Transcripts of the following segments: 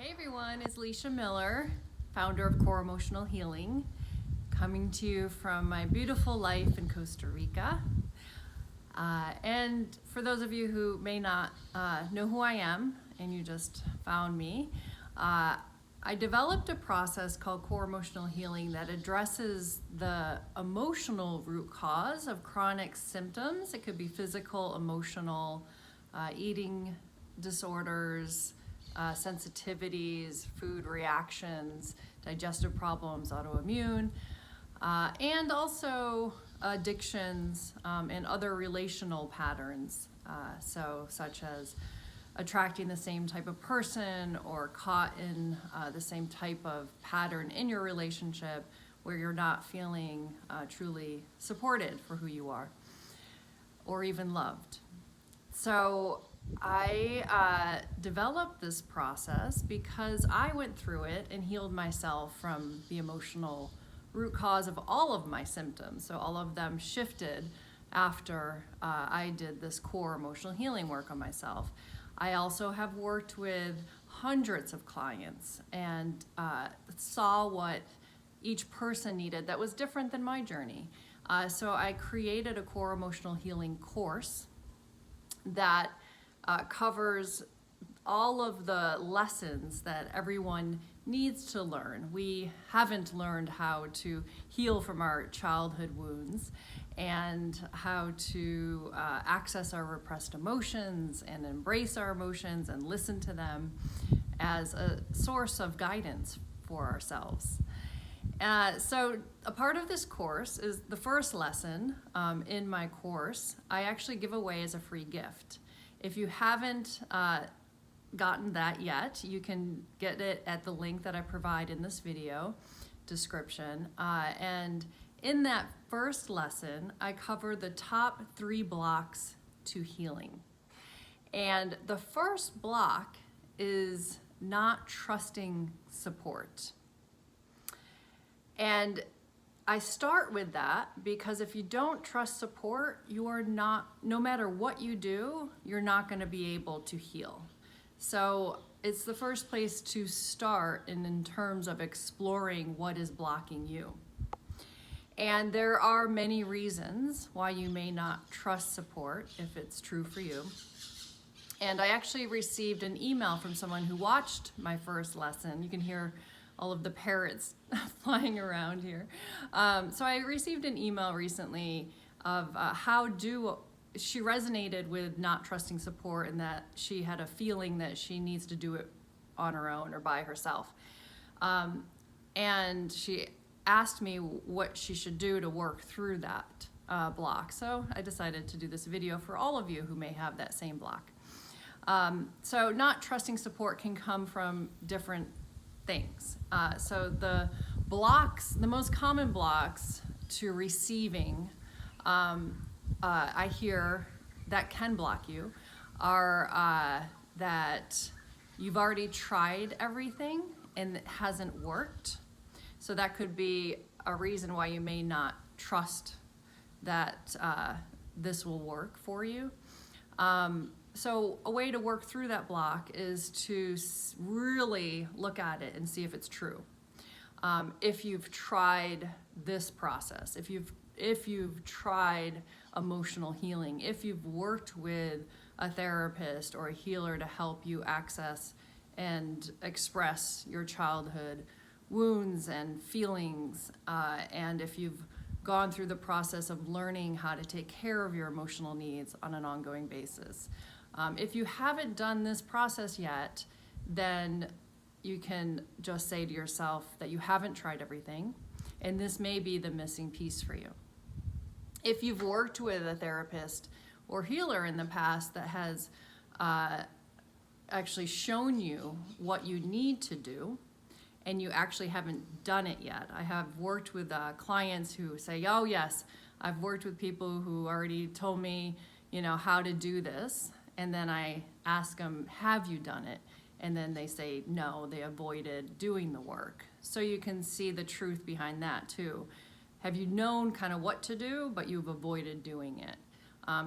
Hey everyone, it's Elicia Miller, founder of Core Emotional Healing, coming to you from my beautiful life in Costa Rica. And for those of you who may not know who I am and you just found me, I developed a process called Core Emotional Healing that addresses the emotional root cause of chronic symptoms. It could be physical, emotional, eating disorders, sensitivities, food reactions, digestive problems, autoimmune, and also addictions and other relational patterns, such as attracting the same type of person or caught in the same type of pattern in your relationship where you're not feeling truly supported for who you are or even loved. So I developed this process because I went through it and healed myself from the emotional root cause of all of my symptoms. So all of them shifted after I did this core emotional healing work on myself. I also have worked with hundreds of clients and saw what each person needed that was different than my journey. So I created a core emotional healing course that covers all of the lessons that everyone needs to learn. We haven't learned how to heal from our childhood wounds and how to access our repressed emotions and embrace our emotions and listen to them as a source of guidance for ourselves. So a part of this course is the first lesson in my course. I actually give away as a free gift. If you haven't gotten that yet, you can get it at the link that I provide in this video description. And in that first lesson, I cover the top 3 blocks to healing. And the first block is not trusting support. And I start with that because if you don't trust support, you are not, no matter what you do, you're not going to be able to heal. So it's the first place to start in terms of exploring what is blocking you. And there are many reasons why you may not trust support if it's true for you. And I actually received an email from someone who watched my first lesson. You can hear all of the parrots flying around here. So I received an email recently of she resonated with not trusting support and that she had a feeling that she needs to do it on her own or by herself. And she asked me what she should do to work through that block. So I decided to do this video for all of you who may have that same block. So not trusting support can come from different things. So the most common blocks to receiving, I hear that can block you are that you've already tried everything and it hasn't worked. So that could be a reason why you may not trust that this will work for you. So a way to work through that block is to really look at it and see if it's true. If you've tried this process, if you've tried emotional healing, if you've worked with a therapist or a healer to help you access and express your childhood wounds and feelings, and if you've gone through the process of learning how to take care of your emotional needs on an ongoing basis. If you haven't done this process yet, then you can just say to yourself that you haven't tried everything, and this may be the missing piece for you. If you've worked with a therapist or healer in the past that has actually shown you what you need to do, and you actually haven't done it yet. I have worked with clients who say, oh yes, I've worked with people who already told me, how to do this. And then I ask them, have you done it? And then they say, no, they avoided doing the work. So you can see the truth behind that too. Have you known kind of what to do, but you've avoided doing it?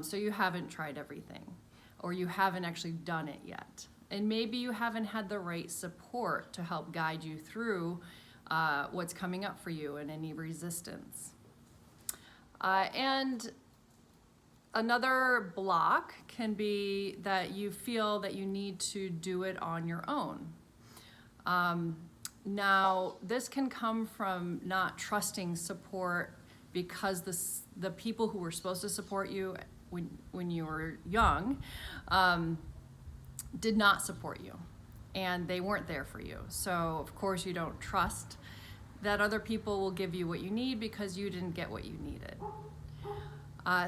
So you haven't tried everything, or you haven't actually done it yet. And maybe you haven't had the right support to help guide you through what's coming up for you and any resistance. And another block can be that you feel that you need to do it on your own. Now, this can come from not trusting support because the people who were supposed to support you when you were young did not support you, and they weren't there for you. So, of course, you don't trust that other people will give you what you need because you didn't get what you needed.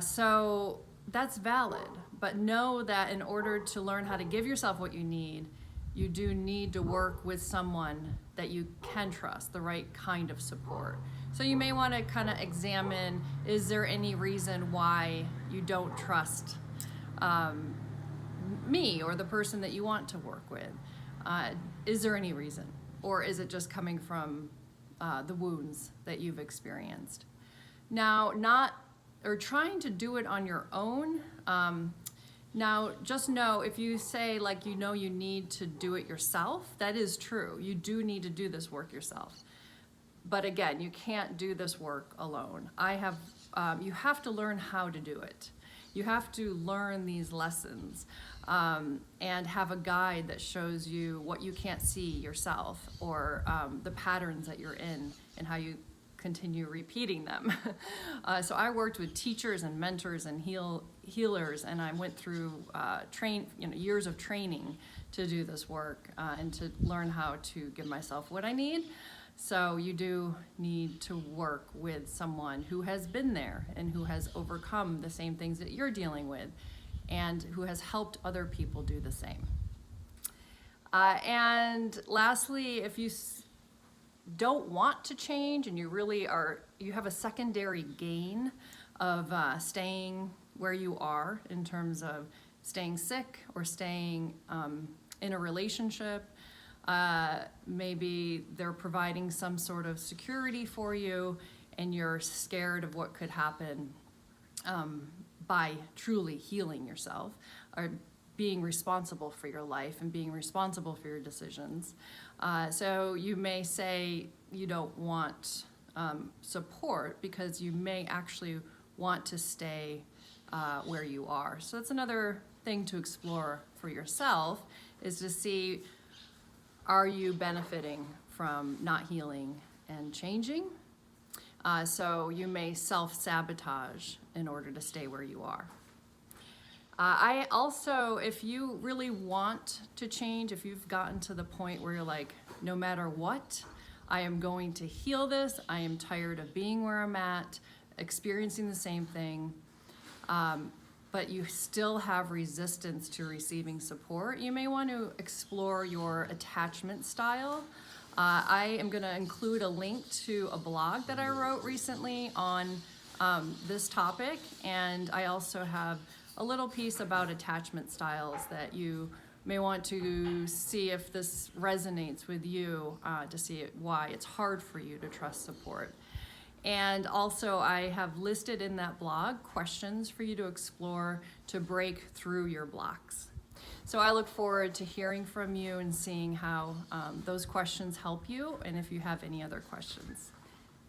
So that's valid, but know that in order to learn how to give yourself what you need, you do need to work with someone that you can trust, the right kind of support. So you may want to kind of examine, is there any reason why you don't trust me or the person that you want to work with? Is there any reason? Or is it just coming from the wounds that you've experienced? Now, trying to do it on your own, now just know if you say like you know you need to do it yourself, that is true. You do need to do this work yourself. But again, you can't do this work alone. You have to learn how to do it. You have to learn these lessons and have a guide that shows you what you can't see yourself, or the patterns that you're in and how you continue repeating them. So I worked with teachers and mentors and healers, and I went through years of training to do this work and to learn how to give myself what I need. So you do need to work with someone who has been there and who has overcome the same things that you're dealing with and who has helped other people do the same. And lastly, if you don't want to change and you have a secondary gain of staying where you are in terms of staying sick or staying in a relationship, maybe they're providing some sort of security for you and you're scared of what could happen by truly healing yourself or being responsible for your life and being responsible for your decisions. So you may say you don't want support because you may actually want to stay where you are. So that's another thing to explore for yourself, is to see, are you benefiting from not healing and changing? So you may self-sabotage in order to stay where you are. I also, if you really want to change, if you've gotten to the point where you're like, no matter what, I am going to heal this, I am tired of being where I'm at, experiencing the same thing, but you still have resistance to receiving support, you may want to explore your attachment style. I am going to include a link to a blog that I wrote recently on this topic, and I also have a little piece about attachment styles that you may want to see if this resonates with you, to see why it's hard for you to trust support. And also I have listed in that blog questions for you to explore to break through your blocks. So I look forward to hearing from you and seeing how those questions help you, and if you have any other questions.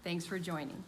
Thanks for joining.